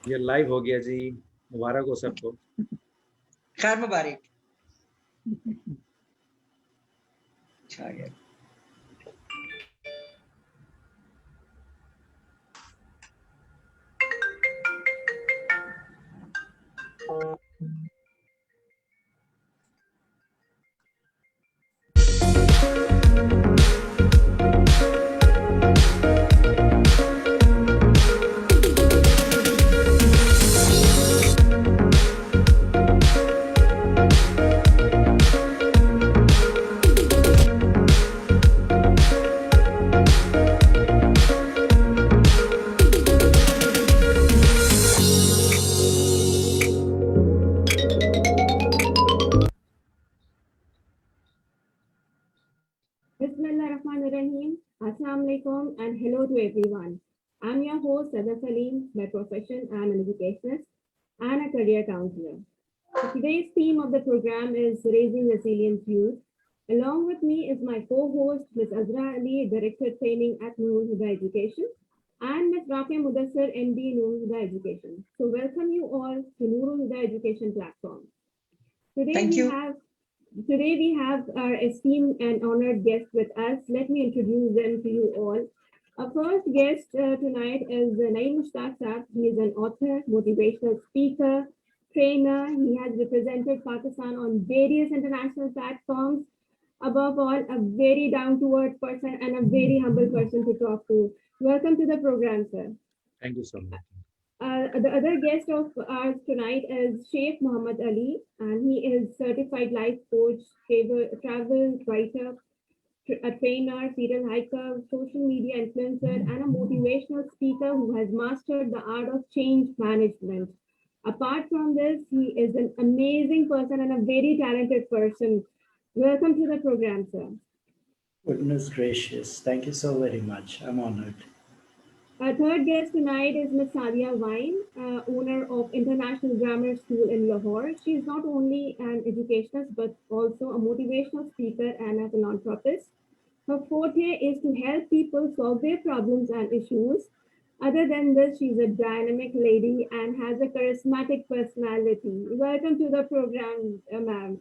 یہ لائیو ہو گیا جی، مبارک ہو سب کو. خیر مبارک. اچھا یار Bismillahirrahmanirrahim. Assalamu alaikum and hello to everyone. I'm your host Sada Salim. By profession, I'm an educationist and a career counselor. So today's theme of the program is Raising Resilient Youth. Along with me is my co-host Ms. Azra Ali, Director Training at Noor Huda Education, and Ms. Rafia Mudassar, MD, Noor Huda Education. So welcome you all to Noor Huda Education platform. Today we have our esteemed and honored guest with us. Let me introduce them to you all. Our first guest tonight is Naeem Mushtaq Saab. He is an author, motivational speaker, trainer. He has represented Pakistan on various international platforms. Above all, a very down-to-earth person and a very humble person to talk to. Welcome to the program, sir. Thank you so much. The other guest of ours tonight is Sheikh Muhammad Ali, and he is certified life coach, travel writer, a trainer, serial hiker, social media influencer, and a motivational speaker who has mastered the art of change management. Apart from this, he is an amazing person and a very talented person. Welcome to the program, sir. Goodness gracious. Thank you so very much. I'm honored. Our third guest tonight is Ms. Sadia Wine, owner of International Grammar School in Lahore. She is not only an educationist, but also a motivational speaker and a philanthropist. Her forte is to help people solve their problems and issues. Other than this, she's a dynamic lady and has a charismatic personality. Welcome to the program, ma'am.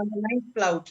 on the ninth cloud.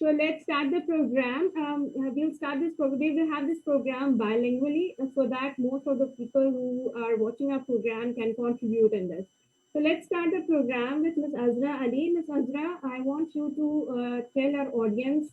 So let's start the program. We'll start this program. We will have this program bilingually so that most of the people who are watching our program can contribute in this. So let's start the program with Ms. Azra Ali. Ms. Azra, I want you to tell our audience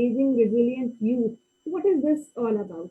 Raising Resilient Youth, what is this all about?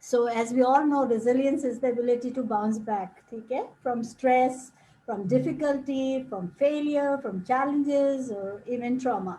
So as we all know, resilience is the ability to bounce back, okay, from stress, from difficulty, from failure, from challenges, or even trauma.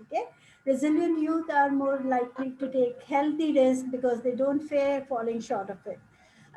okay. Resilient youth are more likely to take healthy risks because they don't fear falling short of it.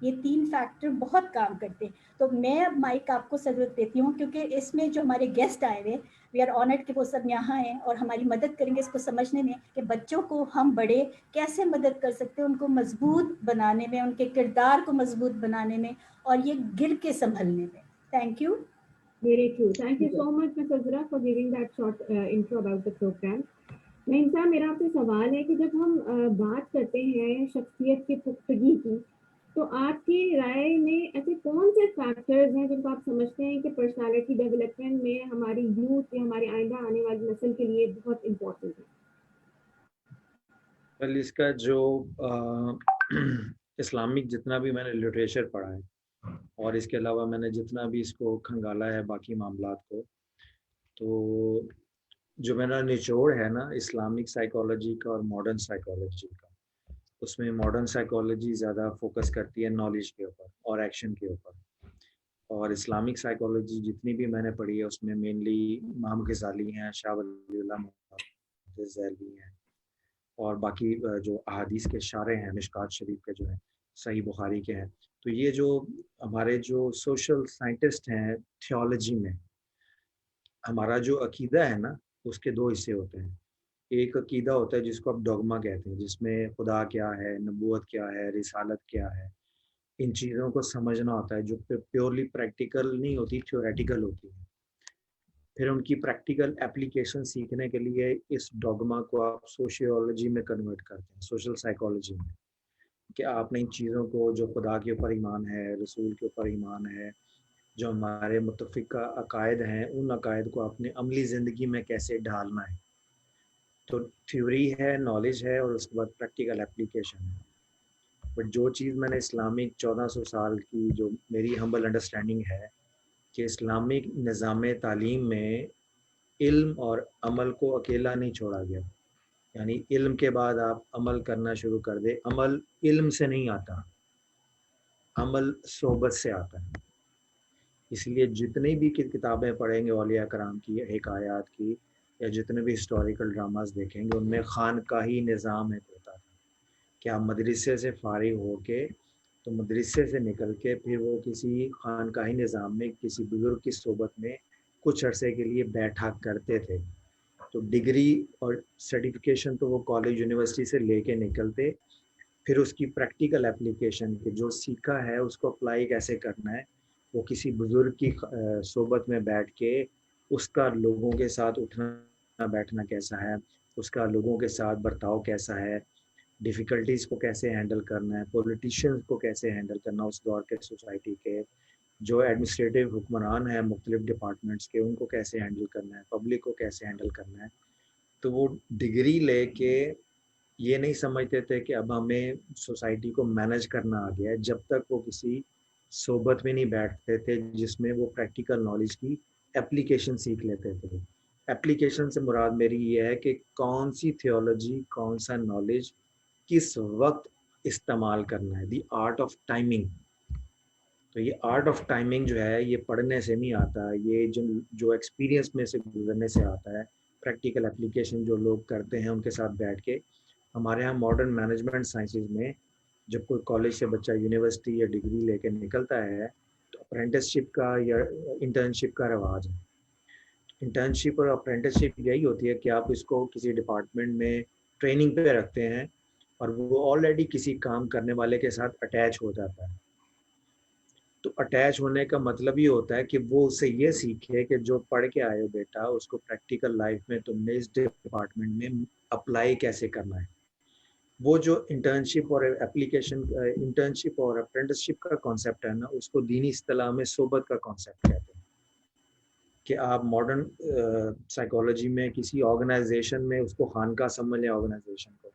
یہ 3 factor بہت کام کرتے ہیں. تو میں اب mic آپ کو سہولت دیتی ہوں کیونکہ اس میں جو ہمارے گیسٹ آئے ہوئے وی آر آنرڈ کہ وہ سب یہاں ہیں اور ہماری مدد کریں گے اس کو سمجھنے میں کہ بچوں کو ہم بڑے کیسے مدد کر سکتے ہیں ان کو مضبوط بنانے میں, ان کے کردار کو مضبوط بنانے میں اور یہ گر کے سنبھلنے میں. Thank you. Very true. Thank you so much, Ms. Azra, for giving that short intro about the program. نہیں صاحب, میرا آپ سے سوال ہے کہ جب ہم بات کرتے ہیں شخصیت کی پختگی کی, تو آپ کی رائے میں ایسے کون سے فیکٹرز ہیں جن کو آپ سمجھتے ہیں کہ پرسنالٹی ڈیولپمنٹ میں ہماری یوتھ یا ہمارے آئندہ آنے والی نسل کے لیے بہت امپورٹنٹ ہے؟ ویل اس کا جو اسلامک جتنا بھی میں نے لٹریچر پڑھا ہے اور اس کے علاوہ میں نے جتنا بھی اس کو کھنگالا ہے باقی معاملات کو, تو جو میرا نچوڑ ہے نا اسلامک سائیکالوجی کا اور ماڈرن سائیکالوجی کا, اس میں ماڈرن سائیکالوجی زیادہ فوکس کرتی ہے نالج کے اوپر اور ایکشن کے اوپر, اور اسلامک سائیکالوجی جتنی بھی میں نے پڑھی ہے اس میں مینلی امام غزالی ہیں, شاہ ولی اللہ ذیلی ہیں, اور باقی جو احادیث کے شارح ہیں مشکات شریف کے جو ہیں, صحیح بخاری کے ہیں. تو یہ جو ہمارے جو سوشل سائنٹسٹ ہیں تھیولوجی میں, ہمارا جو عقیدہ ہے نا اس کے 2 حصے ہوتے ہیں. ایک عقیدہ ہوتا ہے جس کو آپ ڈوگما کہتے ہیں, جس میں خدا کیا ہے, نبوت کیا ہے, رسالت کیا ہے, ان چیزوں کو سمجھنا ہوتا ہے, جو پیورلی پریکٹیکل نہیں ہوتی, تھیوریٹیکل ہوتی ہے. پھر ان کی پریکٹیکل اپلیکیشن سیکھنے کے لیے اس ڈوگما کو آپ سوشیولوجی میں کنورٹ کرتے ہیں, سوشل سائیکالوجی میں, کہ آپ نے ان چیزوں کو جو خدا کے اوپر ایمان ہے, رسول کے اوپر ایمان ہے, جو ہمارے متفقہ عقائد ہیں, ان عقائد کو اپنے عملی زندگی میں کیسے ڈھالنا ہے. تو تھیوری ہے, نالج ہے, اور اس کے بعد پریکٹیکل اپلیکیشن ہے. بٹ جو چیز میں نے اسلامک 1400 سال کی جو میری ہمبل انڈرسٹینڈنگ ہے کہ اسلامک نظام تعلیم میں علم اور عمل کو اکیلا نہیں چھوڑا گیا, یعنی علم کے بعد آپ عمل کرنا شروع کر دیں. عمل علم سے نہیں آتا, عمل صحبت سے آتا ہے. اس لیے جتنی بھی کتابیں پڑھیں گے اولیاء کرام کی, حکایات کی, یا جتنے بھی ہسٹوریکل ڈراماز دیکھیں گے, ان میں خانقاہی نظام ایک ہوتا ہے کہ آپ مدرسے سے فارغ ہو کے, تو مدرسے سے نکل کے پھر وہ کسی خانقاہی نظام میں کسی بزرگ کی صحبت میں کچھ عرصے کے لیے بیٹھا کرتے تھے. تو ڈگری اور سرٹیفکیشن تو وہ کالج یونیورسٹی سے لے کے نکلتے, پھر اس کی پریکٹیکل اپلیکیشن کہ جو سیکھا ہے اس کو اپلائی کیسے کرنا ہے, وہ کسی بزرگ کی صحبت میں بیٹھ کے اس کا لوگوں کے ساتھ اٹھنا بیٹھنا کیسا ہے, اس کا لوگوں کے ساتھ برتاؤ کیسا ہے, ڈیفیکلٹیز کو کیسے ہینڈل کرنا ہے, پولیٹیشینز کو کیسے ہینڈل کرنا, اس دور کے سوسائٹی کے جو ایڈمنسٹریٹو حکمران ہیں مختلف ڈپارٹمنٹس کے, ان کو کیسے ہینڈل کرنا ہے, پبلک کو کیسے ہینڈل کرنا ہے. تو وہ ڈگری لے کے یہ نہیں سمجھتے تھے کہ اب ہمیں سوسائٹی کو مینج کرنا آ گیا ہے, جب تک وہ کسی صحبت میں نہیں بیٹھتے تھے جس میں وہ پریکٹیکل نالج کی اپلیکیشن سیکھ لیتے تھے. اپلیکیشن سے مراد میری یہ ہے کہ کون سی تھیولوجی, کون سا نالج کس وقت استعمال کرنا ہے, دی آرٹ آف ٹائمنگ. تو یہ آرٹ آف ٹائمنگ جو ہے یہ پڑھنے سے نہیں آتا, یہ جو ایکسپیرینس میں سے گزرنے سے آتا ہے. پریکٹیکل اپلیکیشن جو لوگ کرتے ہیں ان کے ساتھ بیٹھ کے. ہمارے ہاں ماڈرن مینجمنٹ سائنسز میں جب کوئی کالج سے بچہ یونیورسٹی یا ڈگری لے کے نکلتا ہے تو اپرینٹسشپ کا یا انٹرنشپ کا رواج ہے. انٹرنشپ اور اپرینٹسشپ یہی ہوتی ہے کہ آپ اس کو کسی ڈپارٹمنٹ میں ٹریننگ پہ رکھتے ہیں اور وہ آلریڈی کسی کام کرنے والے کے ساتھ اٹیچ ہو جاتا ہے. تو اٹیچ ہونے کا مطلب یہ ہوتا ہے کہ وہ اسے یہ سیکھے کہ جو پڑھ کے آئے ہو بیٹا اس کو پریکٹیکل لائف میں تم نے اس ڈپارٹمنٹ میں اپلائی کیسے کرنا ہے. وہ جو انٹرنشپ اور اپلیکیشن, انٹرنشپ اور اپرینٹسشپ کا کانسیپٹ ہے نا, اس کو دینی اصطلاح میں صحبت کا کانسیپٹ کہتے ہیں. کہ آپ ماڈرن سائیکالوجی میں کسی آرگنائزیشن میں اس کو خانقاہ سمجھ لیں, آرگنائزیشن کو,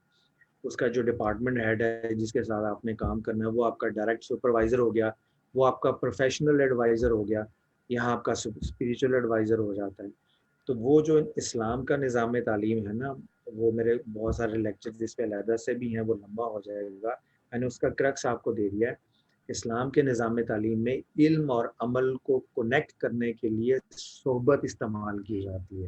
اس کا جو ڈپارٹمنٹ ہیڈ ہے جس کے ساتھ آپ نے کام کرنا ہے وہ آپ کا ڈائریکٹ سپروائزر ہو گیا, وہ آپ کا پروفیشنل ایڈوائزر ہو گیا, یہاں آپ کا اسپریچول ایڈوائزر ہو جاتا ہے. تو وہ جو اسلام کا نظام تعلیم ہے نا, وہ میرے بہت سارے لیکچر جس پہ علیحدہ سے بھی ہیں, وہ لمبا ہو جائے گا, میں نے اس کا کرکس آپ کو دے دیا ہے. اسلام کے نظام تعلیم میں علم اور عمل کو کنیکٹ کرنے کے لیے صحبت استعمال کی جاتی ہے.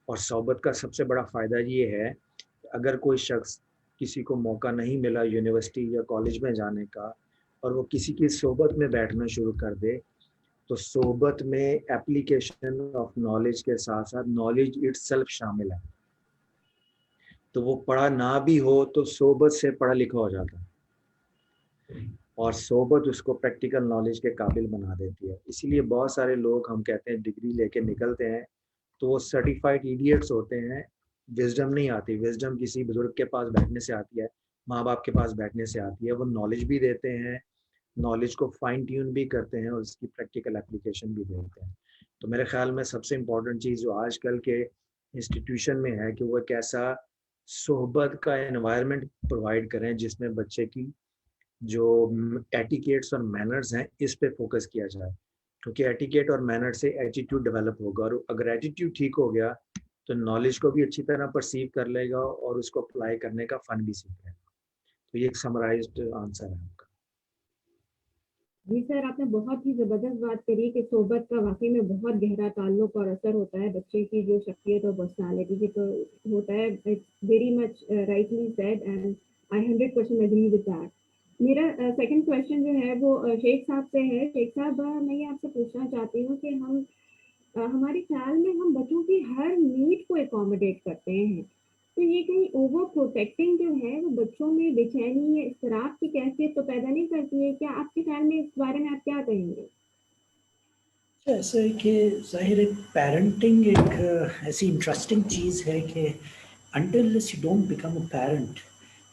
اور صحبت کا سب سے بڑا فائدہ یہ ہے کہ اگر کوئی شخص, کسی کو موقع نہیں ملا یونیورسٹی یا کالج میں جانے کا, اور وہ کسی کی صحبت میں بیٹھنا شروع کر دے تو صحبت میں اپلیکیشن آف نالج کے ساتھ ساتھ نالج اٹ سیلف شامل ہے. تو وہ پڑھا نہ بھی ہو تو صحبت سے پڑھا لکھا ہو جاتا ہے اور صحبت اس کو پریکٹیکل نالج کے قابل بنا دیتی ہے. اسی لیے بہت سارے لوگ ہم کہتے ہیں ڈگری لے کے نکلتے ہیں تو وہ سرٹیفائڈ ایڈیٹس ہوتے ہیں, وزڈم نہیں آتی. وزڈم کسی بزرگ کے پاس بیٹھنے سے آتی ہے, ماں باپ کے پاس بیٹھنے سے آتی ہے. وہ نالج بھی دیتے ہیں, نالج کو فائن ٹیون بھی کرتے ہیں اور اس کی پریکٹیکل اپلیکیشن بھی دیتے ہیں. تو میرے خیال میں سب سے امپورٹنٹ چیز جو آج کل کے انسٹیٹیوشن میں ہے کہ وہ ایک ایسا صحبت کا انوائرمنٹ پرووائڈ کریں جس میں بچے کی جو ایٹیکیٹس اور مینرز ہیں اس پہ فوکس کیا جائے, کیونکہ ایٹیکیٹ اور مینر سے ایٹیٹیوڈ ڈیولپ ہوگا, اور اگر ایٹیٹیوڈ ٹھیک ہو گیا تو نالج کو بھی اچھی طرح پرسیو کر لے گا اور اس کو اپلائی کرنے کا فن بھی سیکھ لے گا. تو یہ ایک سمرائزڈ آنسر ہے آپ کا. جی سر, آپ نے بہت ہی زبردست بات کری کہ صحبت کا واقعی میں بہت گہرا تعلق اور اثر ہوتا ہے بچے کی جو شخصیت اور پرسنالٹی کی تو ہوتا ہے. Very much rightly said and I 100% agree with that. میرا سیکنڈ کوشچن جو ہے وہ شیخ صاحب سے ہے. شیخ صاحب, میں یہ آپ سے پوچھنا چاہتی ہوں کہ ہمارے خیال میں ہم بچوں کی ہر نیڈ کو اکوموڈیٹ کرتے ہیں, تو یہ کہیں اوور پروٹیکٹنگ جو ہے وہ بچوں میں بے چینی یا اضطراب کی کیفیت تو پیدا نہیں کرتی ہے؟ کیا آپ کے خیال میں اس بارے میں آپ کیا کہیں گے؟ ایسا ہے کہ ظاہر ہے پیرنٹنگ ایک ایسی انٹرسٹنگ چیز ہے کہ until you don't become a parent,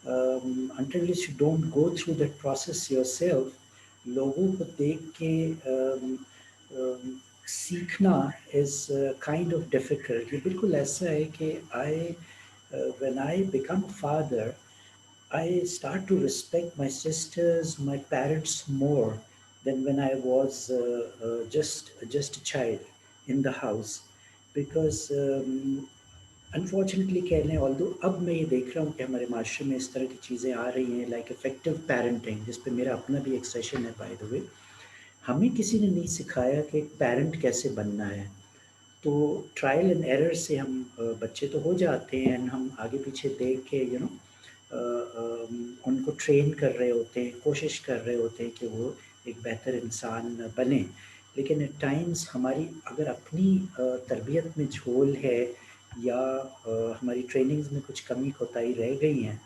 until you don't go through that process yourself, لوگوں کو دیکھ کے سیکھنا is kind of difficult. یہ بالکل ایسا ہے کہ when I become a father, I start to respect my sisters, my parents more than when I was just a child in the house, because unfortunately کہہ لیں, although اب میں یہ دیکھ رہا ہوں کہ ہمارے معاشرے میں اس طرح کی چیزیں آ رہی ہیں لائک افیکٹو پیرنٹنگ, جس پہ میرا اپنا بھی ایک سیشن ہے بائی دا وے. ہمیں کسی نے نہیں سکھایا کہ ایک پیرنٹ کیسے بننا ہے, تو ٹرائل اینڈ ایرر سے ہم بچے تو ہو جاتے ہیں, ہم آگے پیچھے دیکھ کے ان کو ٹرین کر رہے ہوتے ہیں, کوشش کر رہے ہوتے ہیں کہ وہ ایک بہتر انسان بنے. لیکن ایٹ ٹائمز ہماری اگر اپنی تربیت میں جھول ہے یا ہماری ٹریننگز میں کچھ کمی کوتاہی رہ گئی ہیں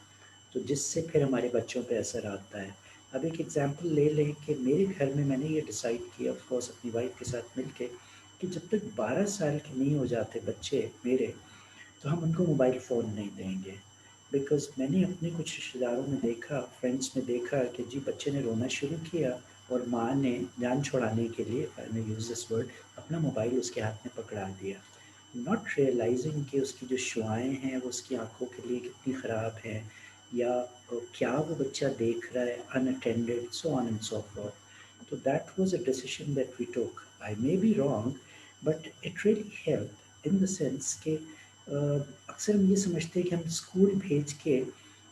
تو جس سے پھر ہمارے بچوں پہ اثر آتا ہے. اب ایک ایگزامپل لے لیں کہ میرے گھر میں نے یہ ڈیسائیڈ کیا آف کورس اپنی وائف کے ساتھ مل کے کہ جب تک 12 سال کے نہیں ہو جاتے بچے میرے تو ہم ان کو موبائل فون نہیں دیں گے. بیکاز میں نے اپنے کچھ رشتہ داروں میں دیکھا, فرینڈس میں دیکھا کہ جی بچے نے رونا شروع کیا اور ماں نے جان چھڑانے کے لیے, میں یوز دس ورڈ, اپنا موبائل اس کے ہاتھ میں پکڑا دیا, ناٹ ریئلائزنگ کہ اس کی جو شعائیں ہیں وہ اس کی آنکھوں کے لیے کتنی خراب ہیں, یا کیا وہ بچہ دیکھ رہا ہے unattended, so on and so forth. تو that was a decision that we took. I may be wrong but it really help in the sense کہ اکثر ہم یہ سمجھتے ہیں کہ ہم اسکول بھیج کے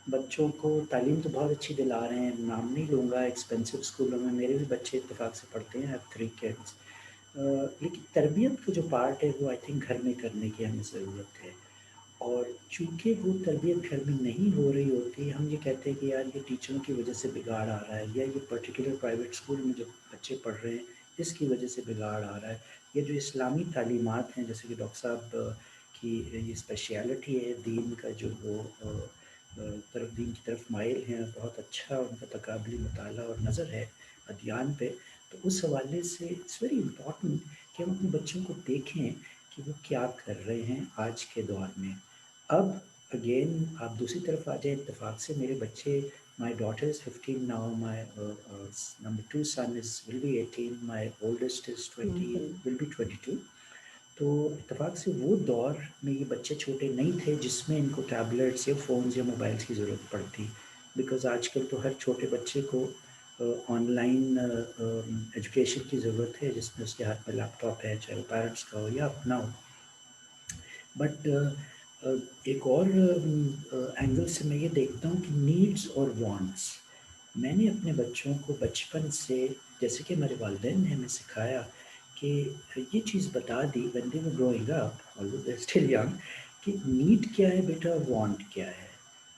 بچوں کو تعلیم تو بہت اچھی دلا رہے ہیں, نام نہیں لوں گا ایکسپینسو اسکولوں میں, میرے بھی بچے اتفاق سے پڑھتے ہیں, 3 kids, لیکن تربیت کا جو پارٹ ہے وہ آئی تھنک گھر میں کرنے کی ہمیں ضرورت ہے. اور چونکہ وہ تربیت گھر میں نہیں ہو رہی ہوتی, ہم یہ کہتے ہیں کہ یار یہ ٹیچروں کی وجہ سے بگاڑ آ رہا ہے, یا یہ پرٹیکولر پرائیویٹ اسکول میں جو بچے پڑھ رہے ہیں اس کی وجہ سے بگاڑ آ رہا ہے, یہ جو اسلامی تعلیمات ہیں جیسے کہ ڈاکٹر صاحب کی یہ اسپیشیلٹی ہے دین کا, جو وہ دین کی طرف مائل ہیں, بہت اچھا ان کا تقابلی مطالعہ اور نظر ہے ادیان پہ, تو اس حوالے سے اٹس ویری امپورٹنٹ کہ ہم اپنے بچوں کو دیکھیں کہ وہ کیا کر رہے ہیں آج کے دور میں. اب اگین آپ دوسری طرف آ جائیں, اتفاق سے میرے بچے, my daughter is 15 now, my number 2 son will be 18, my oldest is 20, will be 22. تو اتفاق سے وہ دور میں یہ بچے چھوٹے نہیں تھے جس میں ان کو ٹیبلیٹس یا فونز یا موبائلس کی ضرورت پڑتی, بیکاز آج کل تو ہر چھوٹے بچے کو آن لائن ایجوکیشن کی ضرورت ہے جس میں اس کے ہاتھ میں لیپ ٹاپ ہے, چاہے وہ پیرنٹس کا ہو یا اپنا ہو. بٹ ایک اور اینگل سے میں یہ دیکھتا ہوں کہ نیڈس اور وانٹس, میں نے اپنے بچوں کو بچپن سے, جیسے کہ ہمارے والدین نے ہمیں سکھایا کہ یہ چیز بتا دی when they were growing up, although they're still young, کہ نیڈ کیا ہے بیٹا اور وانٹ کیا ہے.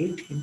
18,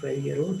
12-year-old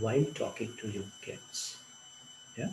while talking to your kids. Yeah.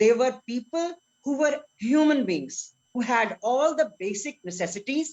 they were people who were human beings who had all the basic necessities,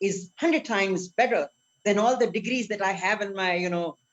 is 100 times better than all the degrees that I have in my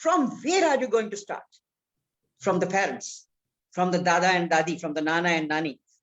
From where are you going to start? From the parents, from the dada and dadi, from the nana and nani.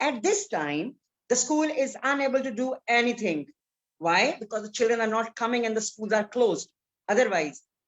At this time, the school is unable to do anything. Why? Because the children are not coming and the schools are closed. Otherwise,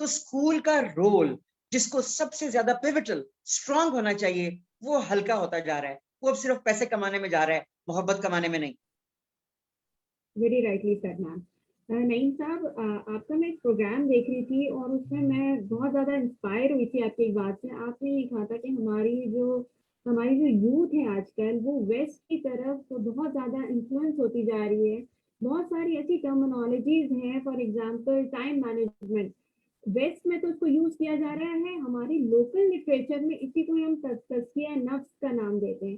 تو school کا role جس کو سب سے زیادہ pivotal strong ہونا چاہیے وہ ہلکا ہوتا جا رہا ہے. وہ اب صرف پیسے کمانے میں جا رہا ہے, محبت کمانے میں نہیں. ویری رائٹلی سیڈ میم. نعیم صاحب, آپ کا میں ایک پروگرام دیکھ رہی تھی اور اس میں بہت زیادہ انسپائر ہوئی تھی آپ کی ایک بات سے. آپ نے یہ کہا تھا کہ ہماری جو یوتھ ہے آج کل وہ ویسٹ کی طرف بہت زیادہ انفلوئنس ہوتی جا رہی ہے. بہت ساری ایسی ٹرمنالوجیز ہیں, for example time management, west میں تو اس کو یوز کیا جا رہا ہے, ہماری لوکل لٹریچر میں اسی کو ہم تزکیہ نفس کا نام دیتے ہیں.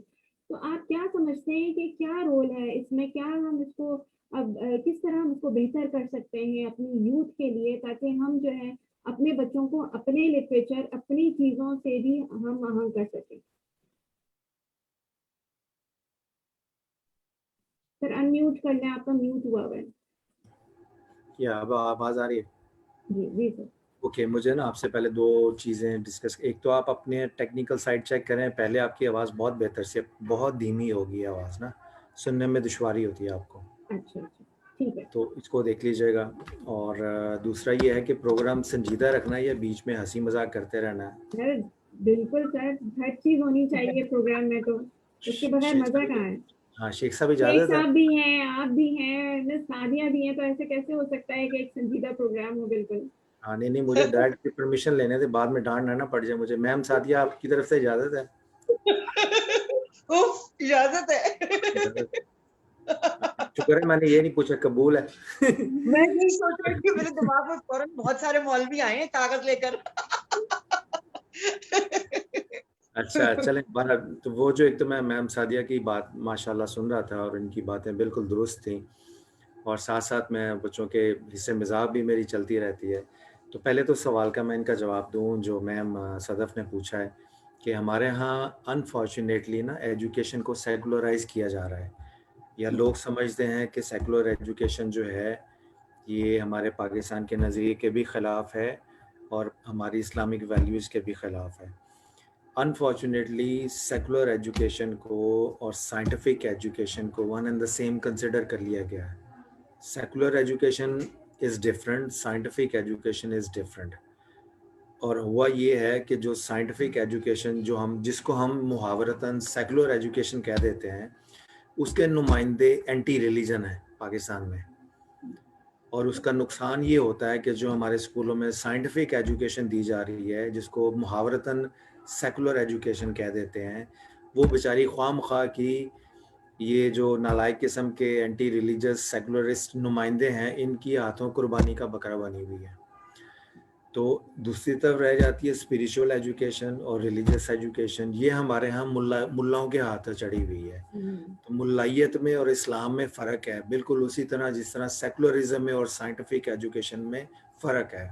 تو آپ کیا سمجھتے ہیں کہ کیا رول ہے اس میں, کیا ہم اس کو اب کس طرح ہم اس کو بہتر کر سکتے ہیں اپنی یوتھ کے لیے, تاکہ ہم جو ہے اپنے بچوں کو اپنے لٹریچر, اپنی چیزوں سے بھی ہم آہنگ کر سکیں. سر ان میوٹ کر لیں, آپ کا میوٹ ہوا ہوا ہے. کیا اب آواز آ رہی ہے؟ جی جی سر. اوکے, مجھے نا آپ سے پہلے 2 چیزیں ڈسکس. ایک تو آپ اپنے ٹیکنیکل سائٹ چیک کریں. پہلے آپ کی آواز بہت بہتر سے, بہت دھیمی ہوگی آواز نا, سننے میں دشواری ہوتی ہے آپ کو. اچھا اچھا ٹھیک ہے. تو اس کو دیکھ لیجیے گا. اور دوسرا یہ ہے کہ پروگرام سنجیدہ رکھنا ہے یا بیچ میں ہنسی مذاق کرتے رہنا ہے؟ سر بالکل سر, ہر چیز ہونی چاہیے پروگرام میں, تو اس کے بغیر مزہ کہاں ہے. ہاں شیخ صاحب شیخ اجازت ہے؟ صاحب بھی ہیں, آپ بھی ہیں, سعدیہ بھی ہیں, تو ایسے کیسے ہو سکتا ہے کہ ایک سنجیدہ پروگرام ہو. بالکل. ہاں نہیں مجھے ڈائریکٹ کی پرمیشن لینے تھے, بعد میں ڈانٹ نہ پڑ جائے مجھے. میم سعدیہ آپ کی طرف سے اجازت ہے؟ اجازت ہے. شکر ہے میں نے یہ نہیں پوچھا, قبول ہے. میں نہیں سوچ رہی کہ میرے دماغ میں فوراً بہت سارے مولوی آئے ہیں کاغذ لے کر. اچھا چلیں, تو وہ جو ایک تو میں میم سعدیہ کی بات ماشاءاللہ سن رہا تھا اور ان کی باتیں بالکل درست تھیں, اور ساتھ ساتھ میں بچوں کے حصے مذاق بھی میری چلتی رہتی ہے. تو پہلے تو سوال کا میں ان کا جواب دوں جو میم صدف نے پوچھا ہے کہ ہمارے ہاں انفارچونیٹلی نا ایجوکیشن کو سیکولرائز کیا جا رہا ہے, یا لوگ سمجھتے ہیں کہ سیکولر ایجوکیشن جو ہے یہ ہمارے پاکستان کے نظریے کے بھی خلاف ہے اور ہماری اسلامک ویلیوز کے بھی خلاف ہے. انفارچونیٹلی سیکولر ایجوکیشن کو اور سائنٹیفک ایجوکیشن کو one and the same consider کر لیا گیا ہے. Secular education is different, scientific education is different. اور ہوا یہ ہے کہ جو سائنٹیفک ایجوکیشن جس کو ہم محاورتاً سیکولر ایجوکیشن کہہ دیتے ہیں, اس کے نمائندے اینٹی ریلیجن ہیں پاکستان میں. اور اس کا نقصان یہ ہوتا ہے کہ جو ہمارے اسکولوں میں سائنٹیفک ایجوکیشن دی جا رہی ہے, جس کو محاورتاً سیکولر ایجوکیشن کہہ دیتے ہیں, وہ بیچاری خواہ مخواہ کی یہ جو نالائق قسم کے اینٹی ریلیجس سیکولرسٹ نمائندے ہیں, ان کی ہاتھوں قربانی کا بکرا بنی ہوئی ہے. تو دوسری طرف رہ جاتی ہے اسپریچول ایجوکیشن اور ریلیجس ایجوکیشن. یہ ہمارے ہاں ملاؤں کے ہاتھ چڑھی ہوئی ہے. تو ملائیت میں اور اسلام میں فرق ہے, بالکل اسی طرح جس طرح سیکولرزم میں اور سائنٹیفک ایجوکیشن میں فرق ہے.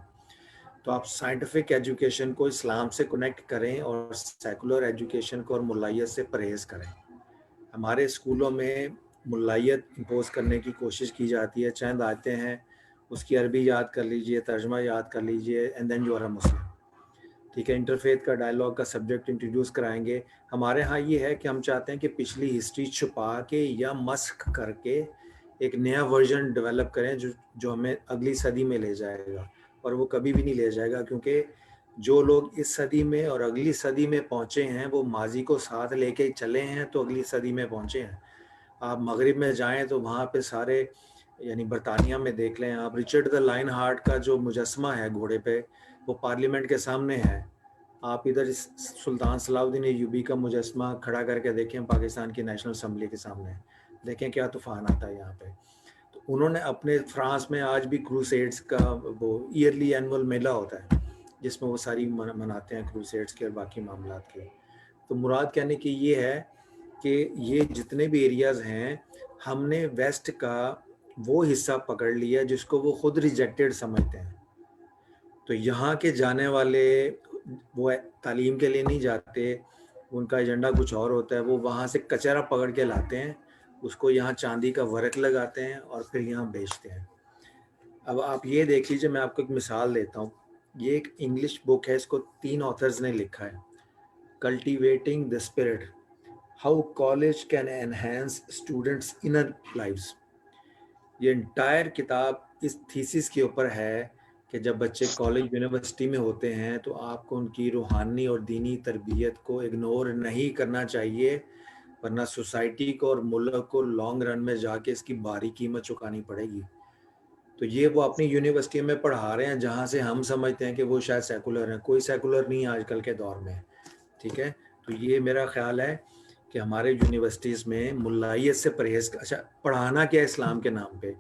تو آپ سائنٹیفک ایجوکیشن کو اسلام سے کنیکٹ کریں اور سیکولر ایجوکیشن کو اور ملائیت سے پرہیز کریں. ہمارے اسکولوں میں ملائیت امپوز کرنے کی کوشش کی جاتی ہے. چند آتے ہیں, اس کی عربی یاد کر لیجئے, ترجمہ یاد کر لیجئے, اینڈ دین یو آر اے مسلم. ٹھیک ہے, انٹرفیتھ کا ڈائلاگ کا سبجیکٹ انٹروڈیوس کرائیں گے. ہمارے ہاں یہ ہے کہ ہم چاہتے ہیں کہ پچھلی ہسٹری چھپا کے یا مسخ کر کے ایک نیا ورژن ڈیولپ کریں جو ہمیں اگلی صدی میں لے جائے گا, اور وہ کبھی بھی نہیں لے جائے گا, کیونکہ جو لوگ اس صدی میں اور اگلی صدی میں پہنچے ہیں وہ ماضی کو ساتھ لے کے چلے ہیں, تو اگلی صدی میں پہنچے ہیں. آپ مغرب میں جائیں تو وہاں پہ سارے, یعنی برطانیہ میں دیکھ لیں آپ, رچرڈ دا لائن ہارٹ کا جو مجسمہ ہے گھوڑے پہ, وہ پارلیمنٹ کے سامنے ہے. آپ ادھر سلطان صلاح الدین ایوبی کا مجسمہ کھڑا کر کے دیکھیں پاکستان کی نیشنل اسمبلی کے سامنے, دیکھیں کیا طوفان آتا ہے یہاں پہ. تو انہوں نے اپنے فرانس میں آج بھی کروسیڈز کا وہ ایئرلی اینول میلہ ہوتا ہے جس میں وہ ساری مناتے ہیں کروسیڈز کے اور باقی معاملات کے. تو مراد کہنے کی یہ ہے کہ یہ جتنے بھی ایریاز ہیں, ہم نے ویسٹ کا وہ حصہ پکڑ لیا جس کو وہ خود ریجیکٹڈ سمجھتے ہیں. تو یہاں کے جانے والے وہ تعلیم کے لیے نہیں جاتے, ان کا ایجنڈا کچھ اور ہوتا ہے. وہ وہاں سے کچرا پکڑ کے لاتے ہیں, اس کو یہاں چاندی کا ورق لگاتے ہیں اور پھر یہاں بیچتے ہیں. اب آپ یہ دیکھ لیجیے, میں آپ کو ایک مثال دیتا ہوں. یہ ایک انگلش بک ہے, اس کو 3 آتھرز نے لکھا ہے, cultivating the spirit, how college can enhance students inner lives. یہ انٹائر کتاب اس تھیسس کے اوپر ہے کہ جب بچے کالج یونیورسٹی میں ہوتے ہیں تو آپ کو ان کی روحانی اور دینی تربیت کو اگنور نہیں کرنا چاہیے، ورنہ سوسائٹی کو اور ملک کو لانگ رن میں جا کے اس کی بھاری قیمت چکانی پڑے گی. تو یہ وہ اپنی یونیورسٹی میں پڑھا رہے ہیں جہاں سے ہم سمجھتے ہیں کہ وہ شاید سیکولر ہیں. کوئی سیکولر نہیں آج کل کے دور میں. ٹھیک ہے، تو یہ میرا خیال ہے کہ ہمارے یونیورسٹیز میں ملائیت سے پرہیز. اچھا، پڑھانا کیا ہے اسلام کے نام پہ؟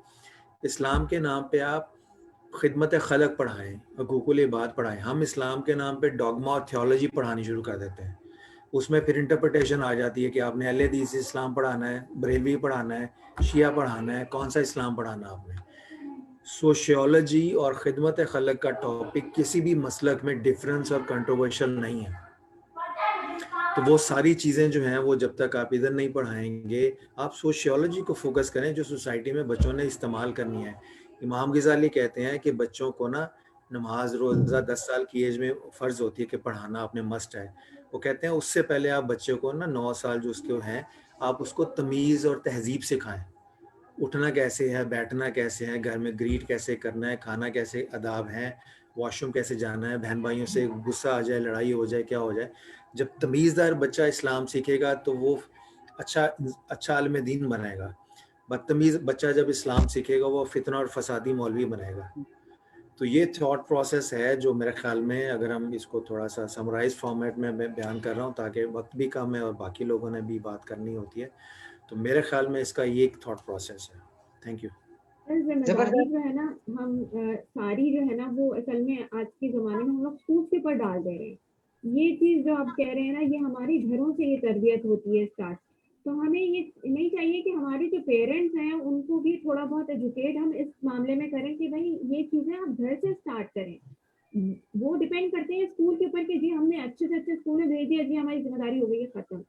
اسلام کے نام پہ آپ خدمت خلق پڑھائیں، حقوق العباد پڑھائیں. ہم اسلام کے نام پہ ڈاگما اور تھیولوجی پڑھانی شروع کر دیتے ہیں. اس میں پھر انٹرپریٹیشن آ جاتی ہے کہ آپ نے اہل حدیث اسلام پڑھانا ہے، بریلوی پڑھانا ہے، شیعہ پڑھانا ہے، کون سا اسلام پڑھانا آپ نے. سوشیولوجی اور خدمت خلق کا ٹاپک کسی بھی مسلک میں ڈفرینس اور کنٹروورشل نہیں ہے. تو وہ ساری چیزیں جو ہیں وہ جب تک آپ ادھر نہیں پڑھائیں گے، آپ سوشیولوجی کو فوکس کریں جو سوسائٹی میں بچوں نے استعمال کرنی ہے. امام غزالی کہتے ہیں کہ بچوں کو نا نماز روزہ 10 سال کی ایج میں فرض ہوتی ہے کہ پڑھانا اپنے مسٹ ہے. وہ کہتے ہیں اس سے پہلے آپ بچے کو نا 9 سال جو اس کے ہیں، آپ اس کو تمیز اور تہذیب سکھائیں. اٹھنا کیسے ہے، بیٹھنا کیسے ہے، گھر میں گریٹ کیسے کرنا ہے، کھانا کیسے آداب ہیں، واش روم کیسے جانا ہے، بہن بھائیوں سے غصہ آ جائے، لڑائی ہو جائے، کیا ہو جائے. جب تمیزدار بچہ اسلام سیکھے گا تو وہ اچھا عالم دین بنے گا. بدتمیز بچہ جب اسلام سیکھے گا وہ فتنہ اور فسادی مولوی بنے گا. تو یہ تھاٹ پروسیس ہے جو میرے خیال میں اگر ہم اس کو تھوڑا سا سمرائز فارمیٹ میں بیان کر رہا ہوں تاکہ وقت بھی کم ہے اور باقی لوگوں نے بھی بات کرنی ہوتی ہے، تو میرے خیال میں اس کا یہ ایک تھاٹ پروسیس ہے. Thank you. ذمہ داری جو ہے نا ہم ساری جو ہے نا وہ اصل میں آج کے زمانے میں ہم لوگ اسکول کے پر ڈال دے رہے ہیں. یہ چیز جو آپ کہہ رہے ہیں نا یہ ہمارے گھروں سے یہ تربیت ہوتی ہے اسٹارٹ. تو ہمیں یہ نہیں چاہیے کہ ہمارے جو پیرنٹس ہیں ان کو بھی تھوڑا بہت ایجوکیٹ ہم اس معاملے میں کریں کہ بھائی یہ چیزیں آپ گھر سے اسٹارٹ کریں. وہ ڈیپینڈ کرتے ہیں اسکول کے اوپر کہ جی ہم نے اچھے سے اچھے اسکول میں بھیج دیا، جی ہماری ذمہ داری ہو گئی ہے ختم.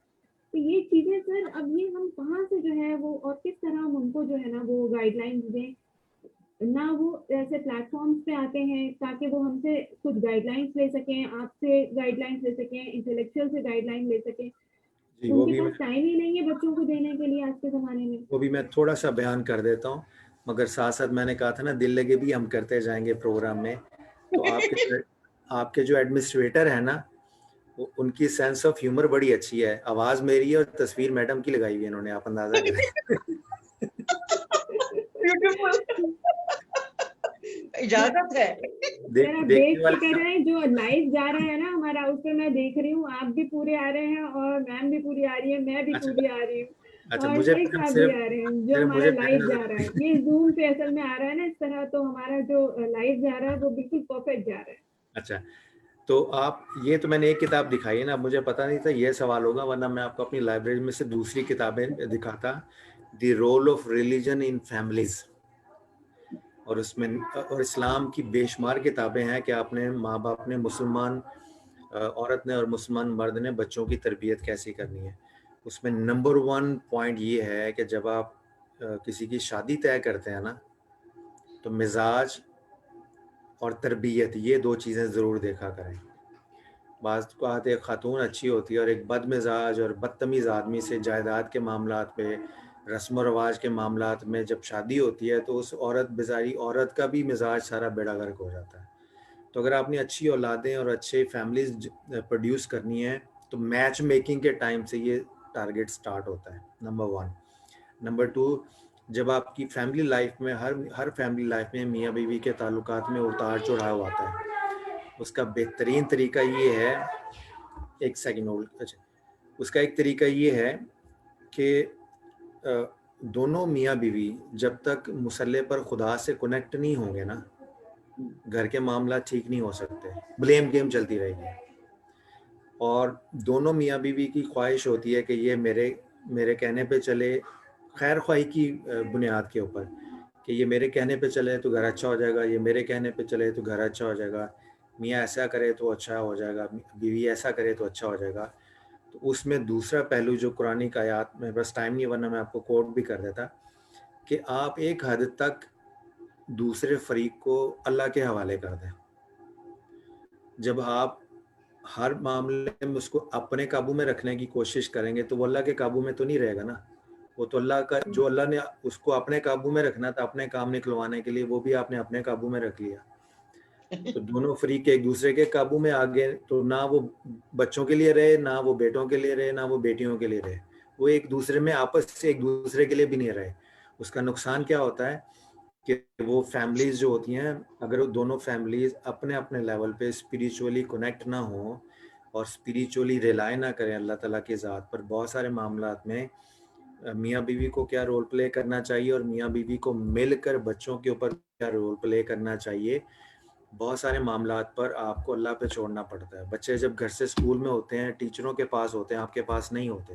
تو یہ چیزیں سر اب یہ ہم کہاں سے جو ہے وہ اور کس طرح ہم ان کو جو ہے نا وہ گائیڈ لائنس دیں. نہ وہ ایسے پلیٹ فارمز پہ آتے ہیں تاکہ وہ ہم سے کچھ گائیڈ لائنس لے سکیں، آپ سے گائیڈ لائنس لے سکیں، انٹلیکچوئل سے گائیڈ لائن لے سکیں. ان کے پاس ٹائم ہی نہیں ہے بچوں کو دینے کے لیے آج کے زمانے میں. وہ بھی میں تھوڑا سا بیان کر دیتا ہوں، مگر ساتھ ساتھ میں نے کہا تھا نا دل لگے بھی ہم کرتے جائیں گے پروگرام میں. تو آپ کے جو ایڈمنسٹریٹر ہیں نا ان کی سینس آف ہیومر بڑی اچھی ہے. آواز میری ہے اور تصویر میڈم کی لگائی ہوئی ہے انہوں نے، آپ اندازہ کریں. اجازت ہے جو لائف جا رہا ہے نا ہمارا اس پہ میں دیکھ رہی ہوں آپ بھی پورے آ رہے ہیں اور میم بھی پوری آ رہی ہے، میں بھی پوری آ رہی ہوں اور ایک ساتھ بھی آ رہے ہیں. جو ہمارا لائف جا رہا ہے یہ زوم پہ اصل میں آ رہا ہے نا اس طرح، تو ہمارا جو لائف جا رہا ہے وہ بالکل پرفیکٹ جا رہا ہے. اچھا، تو آپ یہ تو میں نے ایک کتاب دکھائی ہے نا، مجھے پتہ نہیں تھا یہ سوال ہوگا ورنہ میں آپ کو اپنی لائبریری میں سے دوسری کتابیں دکھاتا. The role of religion in families, اور اس میں اور اسلام کی بے شمار کتابیں ہیں کہ آپ نے ماں باپ نے، مسلمان عورت نے اور مسلمان مرد نے بچوں کی تربیت کیسی کرنی ہے. اس میں نمبر 1 پوائنٹ یہ ہے کہ جب آپ کسی کی شادی طے کرتے ہیں نا تو مزاج اور تربیت یہ 2 چیزیں ضرور دیکھا کریں. بعض اوقات ایک خاتون اچھی ہوتی ہے اور ایک بد مزاج اور بدتمیز آدمی سے جائیداد کے معاملات پہ، رسم و رواج کے معاملات میں جب شادی ہوتی ہے تو اس عورت بیچاری عورت کا بھی مزاج سارا بیڑا غرق ہو جاتا ہے. تو اگر آپ نے اچھی اولادیں اور اچھے فیملیز پروڈیوس کرنی ہے تو میچ میکنگ کے ٹائم سے یہ ٹارگٹ سٹارٹ ہوتا ہے. نمبر 1. نمبر 2، جب آپ کی فیملی لائف میں ہر فیملی لائف میں میاں بیوی کے تعلقات میں اتار چڑھاؤ آتا ہے. اس کا بہترین طریقہ یہ ہے، ایک سیکنڈ ہولڈ، اچھا، اس کا ایک طریقہ یہ ہے کہ دونوں میاں بیوی جب تک مسئلے پر خدا سے کنیکٹ نہیں ہوں گے نا گھر کے معاملات ٹھیک نہیں ہو سکتے. بلیم گیم چلتی رہے گی اور دونوں میاں بیوی کی خواہش ہوتی ہے کہ یہ میرے کہنے پہ چلے، خیر خواہی کی بنیاد کے اوپر کہ یہ میرے کہنے پہ چلے تو گھر اچھا ہو جائے گا، یہ میرے کہنے پہ چلے تو گھر اچھا ہو جائے گا، میاں ایسا کرے تو اچھا ہو جائے گا، بیوی ایسا کرے تو اچھا ہو جائے گا. تو اس میں دوسرا پہلو جو قرآن کی آیات میں، بس ٹائم نہیں ورنہ میں آپ کو کوٹ بھی کر دیتا، کہ آپ ایک حد تک دوسرے فریق کو اللہ کے حوالے کر دیں. جب آپ ہر معاملے میں اس کو اپنے قابو میں رکھنے کی کوشش کریں گے تو وہ اللہ کے قابو میں تو نہیں رہے گا نا. وہ تو اللہ کا، جو اللہ نے اس کو اپنے قابو میں رکھنا تھا اپنے کام نکلوانے کے لیے، وہ بھی آپ نے اپنے قابو میں رکھ لیا. تو دونوں فریق ایک دوسرے کے قابو میں آ گئے, تو نہ وہ بچوں کے لیے رہے, نہ وہ بیٹوں کے لیے رہے, نہ وہ بیٹیوں کے لیے رہے, وہ ایک دوسرے میں آپس سے ایک دوسرے کے لیے بھی نہیں رہے. اس کا نقصان کیا ہوتا ہے کہ وہ فیملیز جو ہوتی ہیں, اگر وہ دونوں فیملیز اپنے اپنے لیول پہ اسپریچولی کنیکٹ نہ ہوں اور اسپریچولی ریلائی نہ کریں اللہ تعالیٰ کی ذات پر, بہت سارے معاملات میں میاں بیوی کو کیا رول پلے کرنا چاہیے اور میاں بیوی کو مل کر بچوں کے اوپر کیا رول پلے کرنا چاہیے, بہت سارے معاملات پر آپ کو اللہ پہ چھوڑنا پڑتا ہے. بچے جب گھر سے اسکول میں ہوتے ہیں, ٹیچروں کے پاس ہوتے ہیں, آپ کے پاس نہیں ہوتے,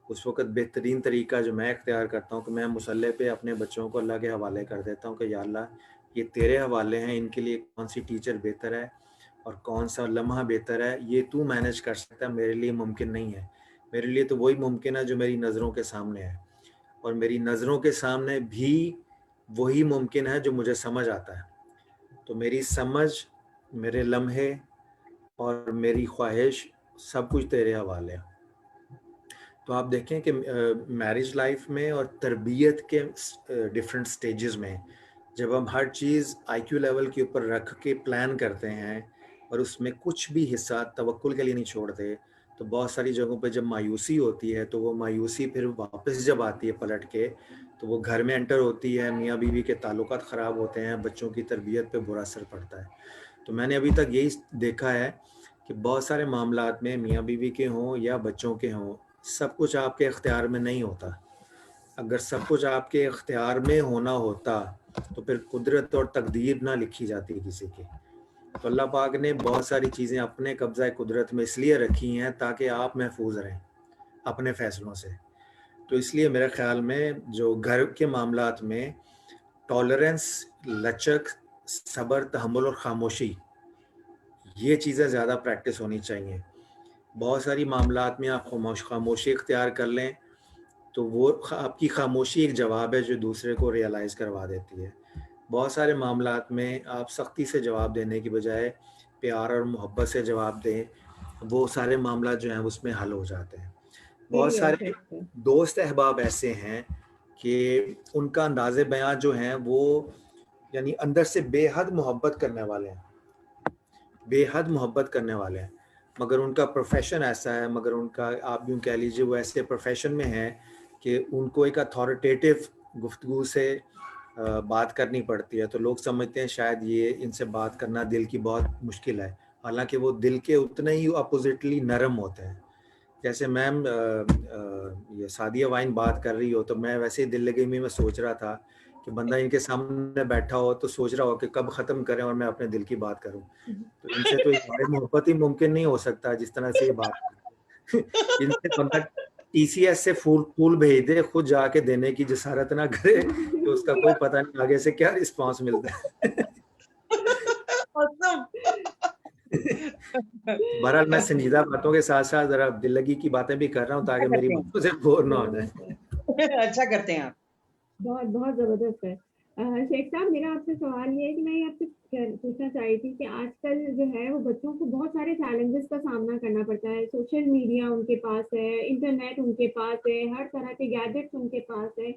اس وقت بہترین طریقہ جو میں اختیار کرتا ہوں کہ میں مصلی پہ اپنے بچوں کو اللہ کے حوالے کر دیتا ہوں کہ یا اللہ یہ تیرے حوالے ہیں, ان کے لیے کون سی ٹیچر بہتر ہے اور کون سا لمحہ بہتر ہے, یہ تو مینیج کر سکتا ہے, میرے لیے ممکن نہیں ہے. میرے لیے تو وہی ممکن ہے جو میری نظروں کے سامنے ہے, اور میری نظروں کے سامنے بھی وہی ممکن ہے جو مجھے سمجھ آتا ہے. تو میری سمجھ, میرے لمحے اور میری خواہش سب کچھ تیرے حوالے ہیں. تو آپ دیکھیں کہ میرج لائف میں اور تربیت کے ڈفرینٹ سٹیجز میں جب ہم ہر چیز آئی کیو لیول کے اوپر رکھ کے پلان کرتے ہیں اور اس میں کچھ بھی حصہ توکل کے لیے نہیں چھوڑتے, تو بہت ساری جگہوں پہ جب مایوسی ہوتی ہے تو وہ مایوسی پھر واپس جب آتی ہے پلٹ کے, تو وہ گھر میں انٹر ہوتی ہے, میاں بیوی کے تعلقات خراب ہوتے ہیں, بچوں کی تربیت پہ برا اثر پڑتا ہے. تو میں نے ابھی تک یہی دیکھا ہے کہ بہت سارے معاملات میں میاں بیوی کے ہوں یا بچوں کے ہوں, سب کچھ آپ کے اختیار میں نہیں ہوتا. اگر سب کچھ آپ کے اختیار میں ہونا ہوتا تو پھر قدرت اور تقدیر نہ لکھی جاتی کسی کی. تو اللہ پاک نے بہت ساری چیزیں اپنے قبضہ قدرت میں اس لیے رکھی ہیں تاکہ آپ محفوظ رہیں اپنے فیصلوں سے. تو اس لیے میرے خیال میں جو گھر کے معاملات میں ٹالرنس, لچک, صبر, تحمل اور خاموشی, یہ چیزیں زیادہ پریکٹس ہونی چاہیے. بہت ساری معاملات میں آپ خاموشی اختیار کر لیں تو وہ آپ کی خاموشی ایک جواب ہے جو دوسرے کو ریئلائز کروا دیتی ہے. بہت سارے معاملات میں آپ سختی سے جواب دینے کی بجائے پیار اور محبت سے جواب دیں, وہ سارے معاملات جو ہیں اس میں حل ہو جاتے ہیں. بہت سارے دوست احباب ایسے ہیں کہ ان کا انداز بیاں جو ہیں وہ یعنی اندر سے بے حد محبت کرنے والے ہیں, بے حد محبت کرنے والے ہیں, مگر ان کا پروفیشن ایسا ہے, مگر ان کا آپ یوں کہہ لیجیے وہ ایسے پروفیشن میں ہے کہ ان کو ایک اتھارٹیٹیو گفتگو سے بات کرنی پڑتی ہے, تو لوگ سمجھتے ہیں شاید یہ ان سے بات کرنا دل کی بہت مشکل ہے, حالانکہ وہ دل کے اتنے ہی اپوزٹلی نرم ہوتے ہیں. جیسے میم یہ سعدیہ وائن بات کر رہی ہو تو میں ویسے ہی دل لگی میں سوچ رہا تھا کہ بندہ ان کے سامنے بیٹھا ہو تو سوچ رہا ہو کہ کب ختم کریں اور میں اپنے دل کی بات کروں. تو ان سے تو اظہار محبت ہی ممکن نہیں ہو سکتا جس طرح سے یہ بات ان سے بندہ ٹی سی ایس سے پھول بھیج دے, خود جا کے دینے کی جسارت نہ کرے کہ اس کا کوئی پتہ نہیں آگے سے کیا رسپانس ملتا ہے. بہرحال میں سنجیدہ باتوں کے ساتھ ساتھ ذرا دل لگی کی باتیں بھی کر رہا ہوں تاکہ میری باتوں سے بور نہ ہو جائے. اچھا کرتے ہیں آپ, بہت بہت زبردست ہے. شیخ صاحب میرا آپ سے سوال یہ ہے کہ میں آپ سے پوچھنا چاہ رہی تھی کہ آج کل جو ہے وہ بچوں کو بہت سارے چیلنجز کا سامنا کرنا پڑتا ہے. سوشل میڈیا ان کے پاس ہے, انٹرنیٹ ان کے پاس ہے, ہر طرح کے گیجٹس ان کے پاس ہے.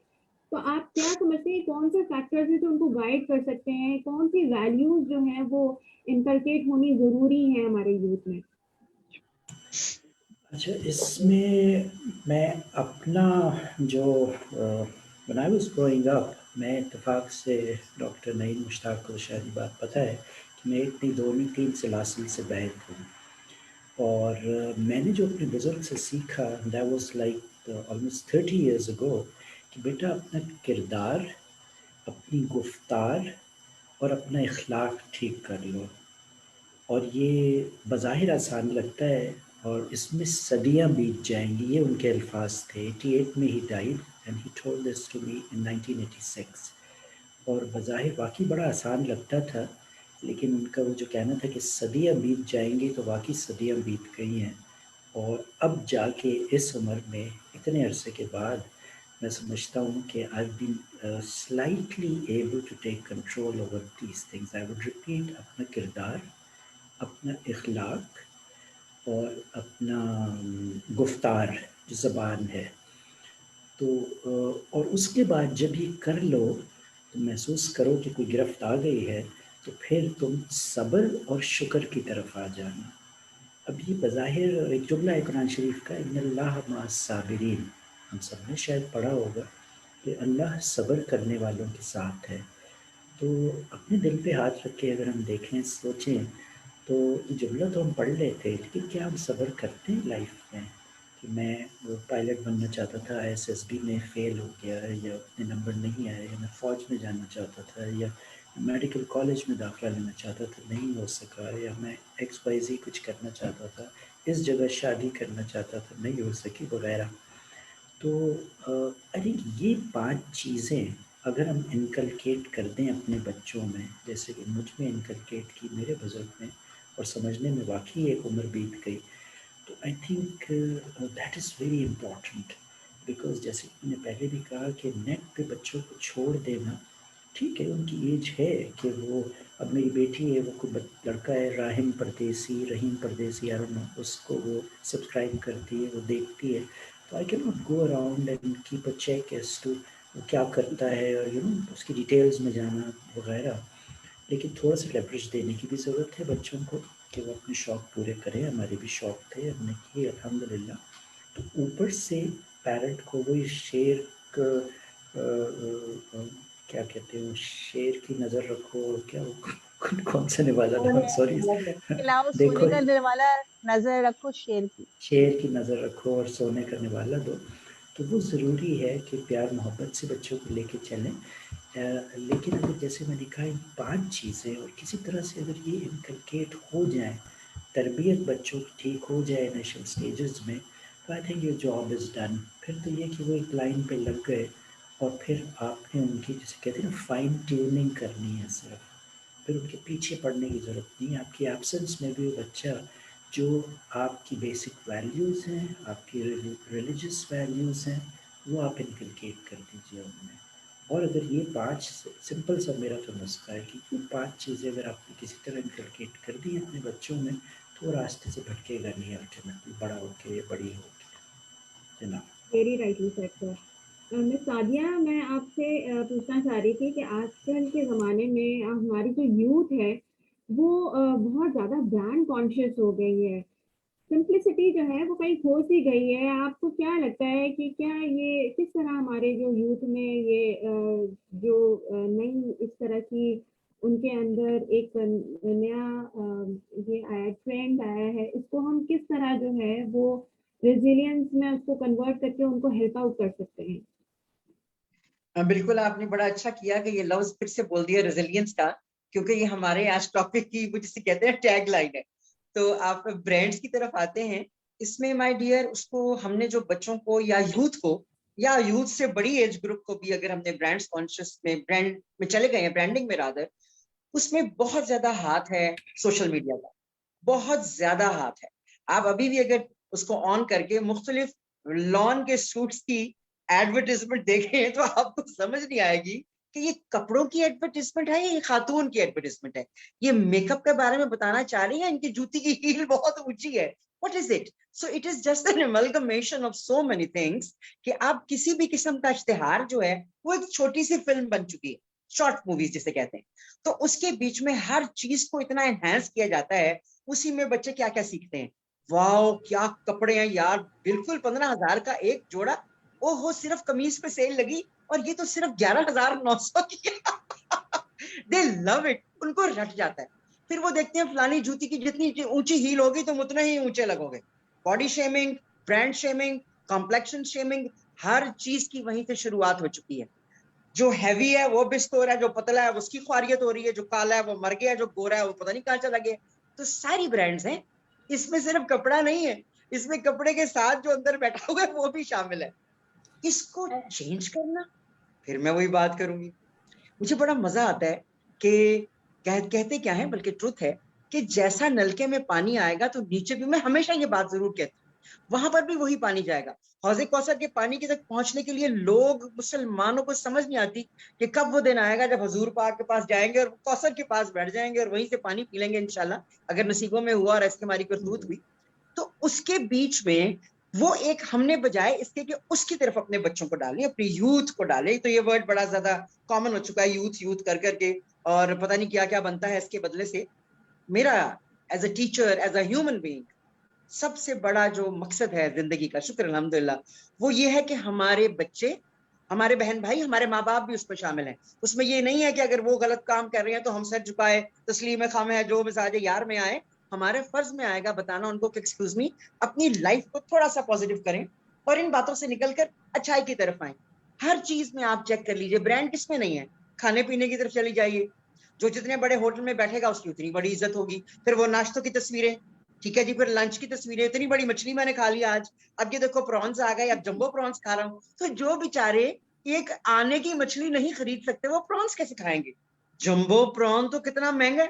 تو آپ کیا سمجھتے ہیں کون سے فیکٹرز ہیں جو ان کو گائیڈ کر سکتے ہیں, کون سی ویلیوز جو ہیں وہ انکلکیٹ ہونی ضروری ہے ہمارے یوتھ میں؟ اچھا, اس میں اپنا جو when I was growing up, میں اتفاق سے ڈاکٹر نعیم مشتاق کو شاید یہ بات پتہ ہے کہ میں اتنی 2-3 سلاسل سے بیعت ہوں, اور میں نے جو اپنے بزرگ سے سیکھا that was like almost 30 years ago کہ بیٹا اپنا کردار, اپنی گفتار اور اپنا اخلاق ٹھیک کر لو. اور یہ بظاہر آسان لگتا ہے اور اس میں صدیاں بیت جائیں گی, یہ ان کے الفاظ تھے. 88 میں ہی died and he told this to me in 1986. اور بظاہر واقعی بڑا آسان لگتا تھا, لیکن ان کا وہ جو کہنا تھا کہ صدیاں بیت جائیں گی, تو واقعی صدیاں بیت گئی ہیں. اور اب جا کے اس عمر میں اتنے عرصے کے بعد میں سمجھتا ہوں کہ I've been slightly able to take control over these things. I would repeat, اپنا کردار, اپنا اخلاق اور اپنا گفتار جو زبان ہے, تو اور اس کے بعد جب یہ کر لو تو محسوس کرو کہ کوئی گرفت آ گئی ہے تو پھر تم صبر اور شکر کی طرف آ جانا. اب یہ بظاہر ایک جملہ ہے قرآن شریف کا، ان اللہ مع الصابرین، ہم سب نے شاید پڑھا ہوگا کہ اللہ صبر کرنے والوں کے ساتھ ہے. تو اپنے دل پہ ہاتھ رکھ کے اگر ہم دیکھیں سوچیں تو یہ جملہ تو ہم پڑھ لیتے لیکن کیا ہم صبر کرتے ہیں لائف میں؟ کہ میں وہ پائلٹ بننا چاہتا تھا SSB میں فیل ہو گیا، یا اتنے نمبر نہیں آئے، یا میں فوج میں جانا چاہتا تھا، یا میڈیکل کالج میں داخلہ لینا چاہتا تھا نہیں ہو سکا، یا میں XYZ کچھ کرنا چاہتا تھا، اس جگہ شادی کرنا چاہتا تھا نہیں ہو سکی وغیرہ. تو آئی تھنک یہ 5 چیزیں اگر ہم انکلکیٹ کر دیں اپنے بچوں میں، جیسے کہ مجھ میں انکلکیٹ کی، میرے بزرگ میں، اور سمجھنے میں واقعی ایک عمر بیت گئی، تو I think that is very important. Because جیسے کہ میں نے پہلے بھی کہا کہ نیٹ پہ بچوں کو چھوڑ دینا ٹھیک ہے، ان کی ایج ہے کہ وہ، اب میری بیٹی ہے، وہ کوئی لڑکا ہے رحیم پردیسی اس کو وہ سبسکرائب کرتی ہے، وہ دیکھتی ہے، تو I can not go around and keep a check as to وہ کیا کرتا ہے، اور اس کی ڈیٹیلز میں جانا وغیرہ. لیکن تھوڑا سا لیوریج دینے کی بھی ضرورت ہے بچوں کو کہ وہ اپنے شوق پورے کریں. ہمارے بھی شوق تھے، ہم نے کیے الحمدللہ. تو اوپر سے پیرنٹ کو وہی شیر کا کیا کہتے ہیں، شیر کی نظر رکھو، کیا کون سا نوالا تھا، سوری، دیکھو سونے کا نوالا نظر رکھو شیر کی نظر رکھو اور سونے کا نوالا دو. تو وہ ضروری ہے کہ پیار محبت سے بچوں کو لے کے چلیں. لیکن اگر جیسے میں نے کہا ان 5 چیزیں اور کسی طرح سے اگر یہ انکلکیٹ ہو جائیں، تربیت بچوں کی ٹھیک ہو جائے انیشل سٹیجز میں، تو I think your job is done. پھر تو یہ کہ وہ ایک لائن پہ لگ گئے اور پھر آپ نے ان کی جسے کہتے ہیں نا فائن ٹیوننگ کرنی ہے صرف، پھر ان کے پیچھے پڑنے کی ضرورت نہیں ہے. آپ کی ایبسنس میں بھی وہ بچہ جو آپ کی بیسک ویلیوز ہیں، آپ کی ریلیجس ویلیوز ہیں، وہ آپ انکلکیٹ کر دیجیے ان میں. اور اگر یہ 5 سمپل سا میرا تو نسخہ ہے کہ یہ 5 چیزیں اگر آپ نے کسی طرح انکلکیٹ کر دی ہیں اپنے بچوں میں تو وہ راستے سے بھٹکے گا نہیں الٹیمیٹلی، بڑا ہو کے یا بڑی ہو کے. جناب ویری رائٹلی سیڈ سر. مس سعدیہ، میں آپ سے پوچھنا چاہ رہی تھی کہ آج کل کے زمانے میں ہماری جو یوتھ ہے وہ بہت زیادہ برانڈ کانشیس ہو گئی ہے. سمپلسٹی جو ہے وہ کہیں کھو سی گئی ہے. آپ کو کیا لگتا ہے کہ کیا یہ کس طرح ہمارے جو یوتھ میں یہ جو نئی اس طرح کی ان کے اندر ایک نیا یہ آیا ٹرینڈ آیا ہے، اس کو ہم کس طرح جو ہے وہ ریزیلینس میں اس کو کنورٹ کر کے ان کو ہیلپ آؤٹ کر سکتے ہیں؟ بالکل، آپ نے بڑا اچھا کیا کہ یہ لفظ پھر سے بول دیا ریزیلینس کا، کیونکہ یہ ہمارے آج ٹاپک کی وہ جسے کہتے ہیں ٹیگ لائن ہے. تو آپ برانڈز کی طرف آتے ہیں. اس میں مائی ڈیئر اس کو ہم نے جو بچوں کو یا یوتھ کو یا یوتھ سے بڑی ایج گروپ کو بھی اگر ہم نے برانڈز کانشیس میں برانڈ میں چلے گئے ہیں، برانڈنگ میں رادر، اس میں بہت زیادہ ہاتھ ہے سوشل میڈیا کا، بہت زیادہ ہاتھ ہے. آپ ابھی بھی اگر اس کو آن کر کے مختلف لان کے سوٹس کی ایڈورٹیزمنٹ دیکھیں تو آپ کو سمجھ نہیں آئے گی کہ یہ کپڑوں کی ایڈورٹیزمنٹ ہے یا یہ خاتون کی ایڈورٹیزمنٹ ہے. یہ میک اپ کے بارے میں بتانا چاہ رہی ہیں، ان کی جوتی کی ہیل بہت اونچی ہے. What is it? So it is just an amalgamation of so many things کہ آپ کسی بھی قسم کا اشتہار جو ہے وہ ایک چھوٹی سی فلم بن چکی ہے، شارٹ موویز جسے کہتے ہیں. تو اس کے بیچ میں ہر چیز کو اتنا انہینس کیا جاتا ہے. اسی میں بچے کیا کیا سیکھتے ہیں، واو کیا کپڑے ہیں یار، بالکل 15,000 کا ایک جوڑا، او ہو صرف قمیض پہ سیل لگی اور یہ تو صرف 11,900 کی. They love it. ان کو رٹ جاتا ہے. پھر وہ دیکھتے ہیں فلانی جوتی کی جتنی اونچی ہیل ہوگی تم اتنا ہی اونچے لگو گے. Body shaming, brand shaming, complexion shaming, ہر چیز کی وہیں سے شروعات ہو چکی ہے. جو ہیوی ہے وہ بست ہو رہا ہے، جو پتلا ہے اس کی خواریت ہو رہی ہے، جو کالا ہے وہ مر گیا، جو گورا ہے وہ پتہ نہیں کہاں چلا گیا. تو ساری برانڈز ہیں. اس میں صرف کپڑا نہیں ہے، اس میں کپڑے کے ساتھ جو اندر بیٹھا ہوا ہے وہ بھی شامل ہے. اس کو چینج کرنا، پھر میں وہی بات کروں گی. مجھے بڑا مزہ آتا ہے کہ کہتے کیا ہے، بلکہ ٹروتھ ہے کہ جیسا نلکے میں پانی آئے گا تو نیچے بھی، میں ہمیشہ یہ بات ضرور کہتی ہوں، وہاں پر بھی وہی پانی جائے گا. حوض کوثر کے پانی کے تک پہنچنے کے لیے لوگ مسلمانوں کو سمجھ نہیں آتی کہ کب وہ دن آئے گا جب حضور پاک کے پاس جائیں گے اور کوثر کے پاس بیٹھ جائیں گے اور وہیں سے پانی پی لیں گے انشاءاللہ، اگر نصیبوں میں ہوا اور ایسے ہماری کرتوت ہوئی. تو اس کے بیچ میں وہ ایک ہم نے بجائے اس کے کہ اس کی طرف اپنے بچوں کو ڈالیں, اپنی یوتھ کو ڈالیں. تو یہ ورڈ بڑا زیادہ کامن ہو چکا ہے, یوتھ کر کے, اور پتہ نہیں کیا کیا بنتا ہے اس کے بدلے سے. میرا as a teacher, as a human being, سب سے بڑا جو مقصد ہے زندگی کا, شکر الحمدللہ, وہ یہ ہے کہ ہمارے بچے, ہمارے بہن بھائی, ہمارے ماں باپ بھی اس میں شامل ہیں. اس میں یہ نہیں ہے کہ اگر وہ غلط کام کر رہے ہیں تو ہم سر جھکائے, تسلیم خام ہے, جو مزاج یار میں آئے. ہمارے فرض میں آئے گا بتانا ان کو کہ ایکسکیوز می, اپنی لائف کو تھوڑا سا پازیٹیو کریں اور ان باتوں سے نکل کر اچھائی کی طرف آئیں. ہر چیز میں آپ چیک کر لیجئے, برانڈ کس میں نہیں ہے. کھانے پینے کی طرف چلی جائیے, جو جتنے بڑے ہوٹل میں بیٹھے گا اس کی اتنی بڑی عزت ہوگی. پھر وہ ناشتوں کی تصویریں, ٹھیک ہے جی, پھر لنچ کی تصویریں, اتنی بڑی مچھلی میں نے کھا لی آج, اب یہ دیکھو پرانس آ گئے, اب جمبو پرانس کھا رہا ہوں. تو جو بیچارے ایک آنے کی مچھلی نہیں خرید سکتے, وہ پرانس کیسے کھائیں گے؟ جمبو پران تو کتنا مہنگا ہے.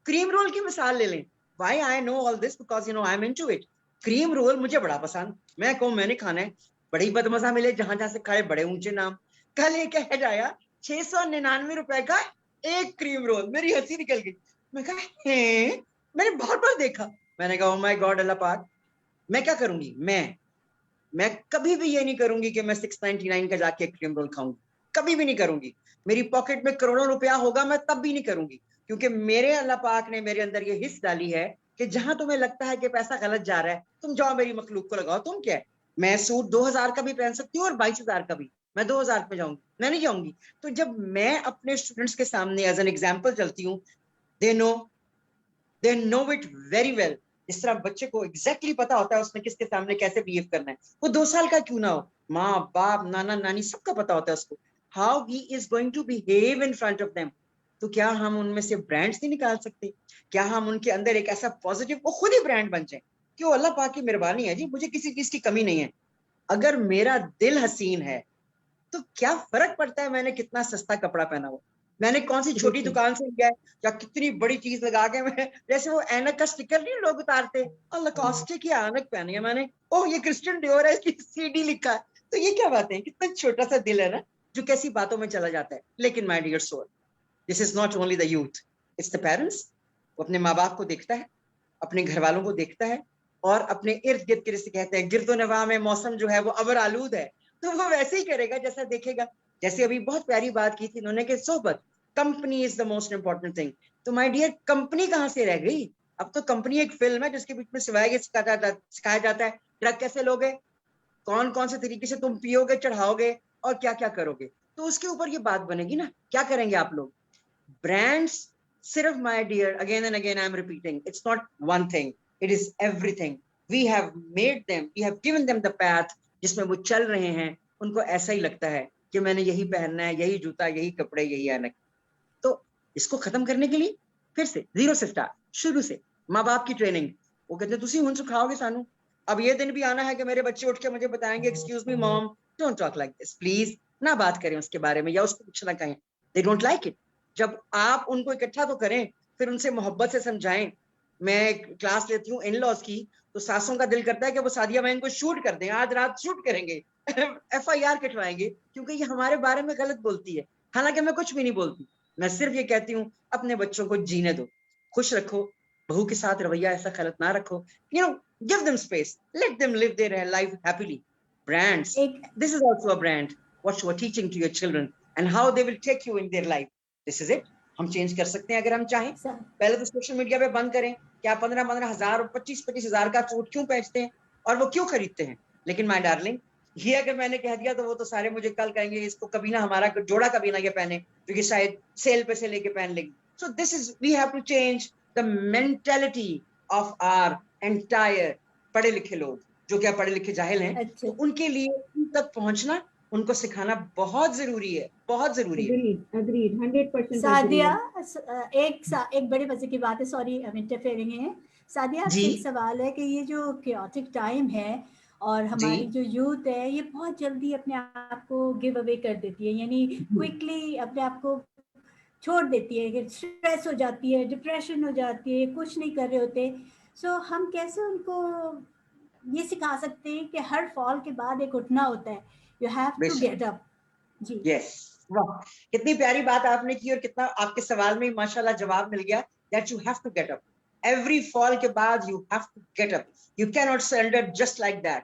کریم رول کی مثال لے لیں. Why I know all this? Because I'm into it. Cream roll مجھے بڑا پسند, میں کہوں میں نے کھانا ہے, بڑی بدمزہ ملے, جہاں جہاں سے کھائے بڑے اونچے نام. کل ایک ایڈ آیا 699 روپے کا ایک کریم رول, میری ہنسی نکل گئی. میں کہا میں نے بہت بار دیکھا, میں نے کہا oh my God, اللہ پاک, میں کیا کروں گی. میں کبھی بھی یہ نہیں کروں گی کہ میں 699 کا جا کے کریم رول کھاؤں گی, کبھی بھی نہیں کروں گی. میری پاکٹ میں کروڑوں روپیہ ہوگا, میں تب بھی نہیں کروں گی, کیونکہ میرے اللہ پاک نے میرے اندر یہ حص ڈالی ہے کہ جہاں تمہیں لگتا ہے کہ پیسہ غلط جا رہا ہے, تم جاؤ میری مخلوق کو لگاؤ. تم کیا ہے, میں سوٹ 2000 کا بھی پہن سکتی ہوں اور 22,000 کا بھی, میں 2000 پہ جاؤں گی, میں نہیں جاؤں گی. تو جب میں اپنے اسٹوڈنٹس کے سامنے ایز این ایگزامپل چلتی ہوں, they know it very well. جس طرح بچے کو ایگزیکٹلی پتا ہوتا ہے اس نے کس کے سامنے کیسے بہیو کرنا ہے, وہ 2 سال کا کیوں نہ ہو, ماں باپ نانا نانی سب کا پتا ہوتا ہے اس کو, how he is going to behave in front of them. تو کیا ہم ان میں سے برانڈز نہیں نکال سکتے؟ کیا ہم ان کے اندر ایک ایسا پازیٹیو, وہ خود ہی برانڈ بن جائیں؟ کیوں, اللہ پاک کی مہربانی ہے جی, مجھے کسی چیز کی کمی نہیں ہے. اگر میرا دل حسین ہے تو کیا فرق پڑتا ہے میں نے کتنا سستا کپڑا پہنا ہوا, میں نے کون سی چھوٹی دکان سے لیا ہے, یا کتنی بڑی چیز لگا کے میں, جیسے وہ اینک کا سٹیکر نہیں لوگ اتارتے, اللہ کاسٹے کی اینک پہنی ہے میں نے, اوہ یہ کرسچن ڈیور ہے, اس کی CD لکھا ہے. تو یہ کیا باتیں ہیں, کتنا چھوٹا سا دل ہے نا جو کیسی باتوں میں چلا جاتا ہے. لیکن my dear soul, this is not only the youth, it's the parents. وہ اپنے ماں باپ کو دیکھتا ہے, اپنے گھر والوں کو دیکھتا ہے, اور اپنے ارد گرد کے, جسے کہتے ہیں گرد و نواح میں موسم جو ہے وہ ابر آلود ہے, تو وہ ویسے ہی کرے گا جیسا دیکھے گا. جیسے ابھی بہت پیاری بات کی تھی انہوں نے کہ صحبت, company is the most important thing. تو مائی ڈیئر, کمپنی کہاں سے رہ گئی؟ اب تو کمپنی ایک فلم ہے جس کے بیچ میں سکھایا جاتا ہے ڈرگ کیسے لوگے, کون کون سے طریقے سے تم پیو گے, چڑھاؤ گے, اور کیا کیا کرو گے. تو اس کے اوپر یہ بات بنے گی نا, کیا کریں گے آپ لوگ. برانڈس صرف, my dear, again and again I am repeating, it's not one thing, it is everything. We have made them, we have given them the path جس میں وہ چل رہے ہیں. ان کو ایسا ہی لگتا ہے کہ میں نے یہی پہننا ہے, یہی جوتا, یہی کپڑے, یہی اینک. تو اس کو ختم کرنے کے لیے پھر سے زیرو سے اسٹارٹ, شروع سے ماں باپ کی ٹریننگ. وہ کہتے ہیں تسی ہن سکھاؤ گے سانو. اب یہ دن بھی آنا ہے کہ میرے بچے اٹھ کے مجھے بتائیں گے ایکسکیوز می مام, don't talk like this please, نہ بات کریں اس کے بارے میں, یا اس کو کچھ نہ کہیں. They don't like it. جب آپ ان کو اکٹھا تو کریں, پھر ان سے محبت سے سمجھائیں. میں کلاس لیتی ہوں ان لاز کی, تو ساسوں کا دل کرتا ہے کہ وہ سعدیہ بہن کو شوٹ کر دیں, آج رات شوٹ کریں گے, FIR کٹوائیں گے, کیونکہ یہ ہمارے بارے میں غلط بولتی ہے. حالانکہ میں کچھ بھی نہیں بولتی, میں صرف یہ کہتی ہوں اپنے بچوں کو جینے دو, خوش رکھو, بہو کے ساتھ رویہ ایسا غلط نہ رکھو. Give them space, let them live their life happily. Brands, this is also a brand, what you are teaching to your children and how they will take you in their life. This is it. ہم change کر سکتے ہیں اگر ہم چاہیں. پہلے تو social media پہ بند کریں کہ آپ 15,000 25,000 کا سوٹ کیوں پہنتے ہیں اور وہ کیوں خریدتے ہیں. لیکن مائی ڈارلنگ, یہ اگر میں نے کہہ دیا تو وہ تو سارے مجھے کل کہیں گے اس کو کبھی نہ, ہمارا جوڑا کبھی نہ یہ پہنے, کیونکہ شاید سیل پہ سے لے کے پہن لیں گے. So this is, we have to change the mentality of our entire پڑھے لکھے لوگ, جو کیا پڑھے لکھے جاہل ہیں. تو ان کے لیے ان تک پہنچنا, ان کو سکھانا بہت ضروری ہے, بہت ضروری ہے. Agreed, 100%. سعدیہ, ایک بڑے مزے کی بات ہے, سوری انٹرفیئرنگ ہے. سعدیہ, آپ سے ایک سوال ہے کہ یہ جو کیوٹک ٹائم ہے اور ہماری جو یوتھ ہے, یہ بہت جلدی اپنے آپ کو گیو اوے کر دیتی ہے, یعنی کوئکلی اپنے آپ کو چھوڑ دیتی ہے, کہ اسٹریس ہو جاتی ہے, ڈپریشن ہو جاتی ہے, کچھ نہیں کر رہے ہوتے. سو ہم کیسے ان کو یہ سکھا سکتے ہیں کہ ہر فال کے بعد ایک اٹھنا ہوتا ہے, you have to get up. جی یس, واہ کتنی پیاری بات آپ نے کی, اور کتنا آپ کے سوال میں ماشاءاللہ جواب مل گیا. That you have to get up. Every fall کے بعد you have to get up. You cannot surrender just like that.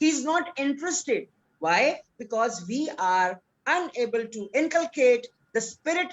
He is not interested. Why? Because we are unable to inculcate the spirit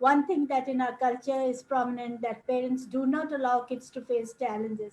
One thing that in our culture is prominent that parents do not allow kids to face challenges.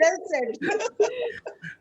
Well said.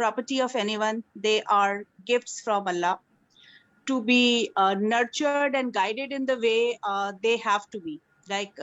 property of anyone, they are gifts from Allah to be nurtured and guided in the way they have to be, like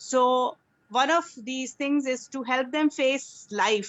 So one of these things is to help them face life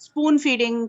spoon feeding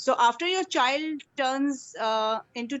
So after your child turns into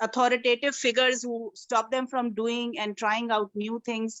authoritative figures who stop them from doing and trying out new things.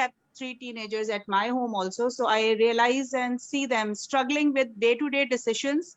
have 3 teenagers at my home also, so I realize and see them struggling with day-to-day decisions.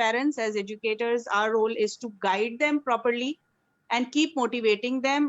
parents, as educators, our role is to guide them properly and keep motivating them,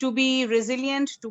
to be resilient, to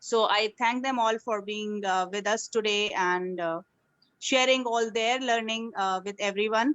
So I thank them all for being with us today and sharing all their learning with everyone.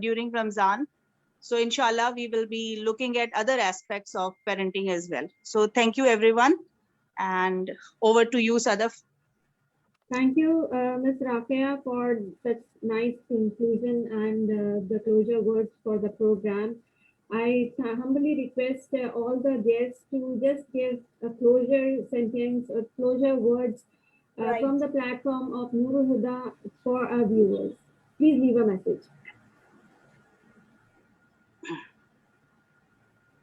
during Ramzan. So inshallah we will be looking at other aspects of parenting as well. So thank you everyone, and over to you, Sadaf. Thank you, Ms. Rafia, for such nice conclusion and the closure words for the program. I humbly request all the guests to just give a closure sentence or closure words from the platform of Nurul Huda for our viewers. Please leave a message.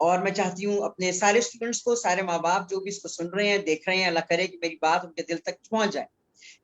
اور میں چاہتی ہوں اپنے سارے students کو, سارے ماں باپ جو بھی اس کو سن رہے ہیں, دیکھ رہے ہیں, اللہ کرے کہ میری بات ان کے دل تک پہنچ جائے,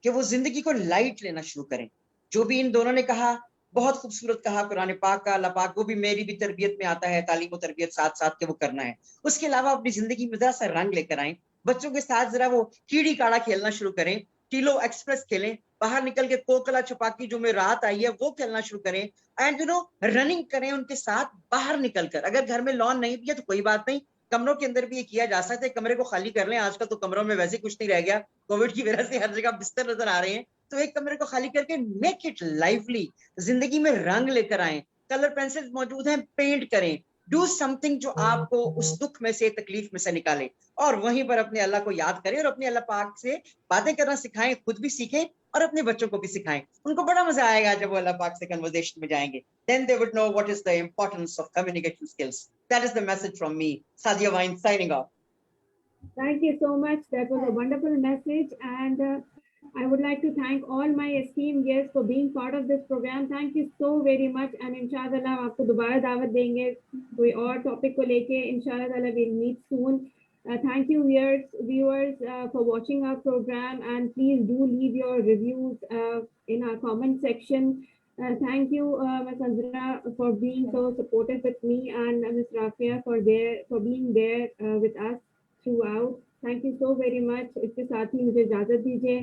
کہ وہ زندگی کو لائٹ لینا شروع کریں. جو بھی ان دونوں نے کہا بہت خوبصورت کہا قرآن پاک کا, اللہ پاک وہ بھی میری بھی تربیت میں آتا ہے, تعلیم و تربیت ساتھ ساتھ کے وہ کرنا ہے. اس کے علاوہ اپنی زندگی میں ذرا سا رنگ لے کر آئیں, بچوں کے ساتھ ذرا وہ کیڑی کاڑا کھیلنا شروع کریں, ٹیلو ایکسپریس کھیلیں, باہر نکل کے کوکلا چھپاکی جو میں رات آئی ہے وہ کھیلنا شروع کریں, اینڈ رننگ کریں ان کے ساتھ باہر نکل کر. اگر گھر میں لان نہیں بھی ہے تو کوئی بات نہیں, کمروں کے اندر بھی یہ کیا جا سکتا ہے, کمرے کو خالی کر لیں. آج کل تو کمروں میں ویسے کچھ نہیں رہ گیا, کووڈ کی وجہ سے ہر جگہ بستر نظر آ رہے ہیں, تو ایک کمرے کو خالی کر کے میک اٹ لائفلی, زندگی میں رنگ لے کر آئیں, کلر پینسل موجود ہیں, پینٹ کریں, ڈو سم تھنگ جو آپ کو اس دکھ میں سے, تکلیف میں سے نکالے, اور وہیں پر اپنے اللہ کو یاد کریں اور اپنے اللہ پاک سے باتیں کرنا سکھائیں, خود بھی سیکھیں اور اپنے بچوں کو بھی سکھائیں. ان کو بڑا مزہ آئے گا جب وہ اللہ پاک سے کنورزیشن میں جائیں گے. Then they would know what is the importance of communication skills. That is the message from me, Sadia Wine, signing off. Thank you so much. That was a wonderful message, and I would like to thank all my esteemed guests for being part of this program. Thank you so very much, and inshallah aapko dobara dawat denge koi aur topic ko leke. Inshallah we'll meet soon. Thank you viewers for watching our program, and please do leave your reviews in our comment section. Thank you Ms. Azra for being so supportive with me, and Ms. Rafia for being there with us throughout. Thank you so very much. اس کے ساتھ ہی مجھے اجازت دیجیے.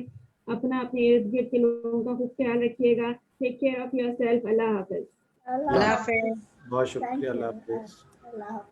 اپنا اپنے ارد گرد کے لوگوں کا خوب خیال رکھیے گا. Take care of yourself. اللہ حافظ. اللہ حافظ. بہت شکریہ. اللہ حافظ. اللہ حافظ.